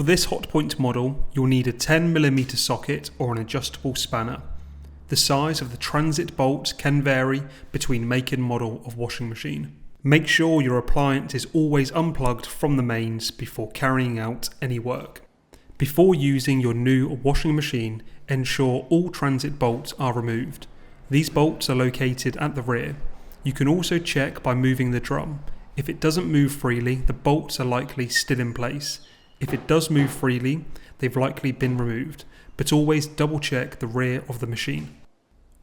For this Hotpoint model, you'll need a 10mm socket or an adjustable spanner. The size of the transit bolt can vary between make and model of washing machine. Make sure your appliance is always unplugged from the mains before carrying out any work. Before using your new washing machine, ensure all transit bolts are removed. These bolts are located at the rear. You can also check by moving the drum. If it doesn't move freely, the bolts are likely still in place. If it does move freely, they've likely been removed, but always double check the rear of the machine.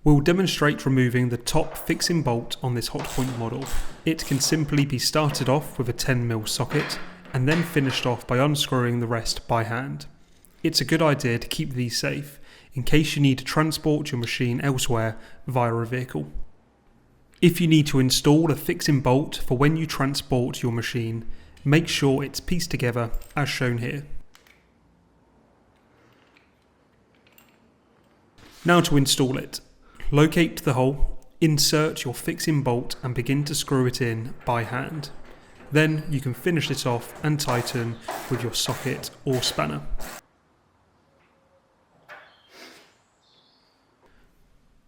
We'll demonstrate removing the top fixing bolt on this Hotpoint model. It can simply be started off with a 10mm socket and then finished off by unscrewing the rest by hand. It's a good idea to keep these safe in case you need to transport your machine elsewhere via a vehicle. If you need to install a fixing bolt for when you transport your machine, make sure it's pieced together as shown here. Now to install it. Locate the hole, insert your fixing bolt and begin to screw it in by hand. Then you can finish it off and tighten with your socket or spanner.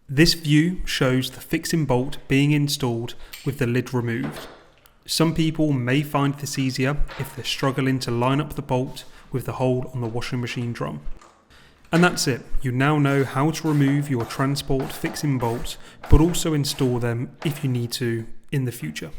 This view shows the fixing bolt being installed with the lid removed. Some people may find this easier if they're struggling to line up the bolt with the hole on the washing machine drum. And that's it. You now know how to remove your transport fixing bolts, but also install them if you need to in the future.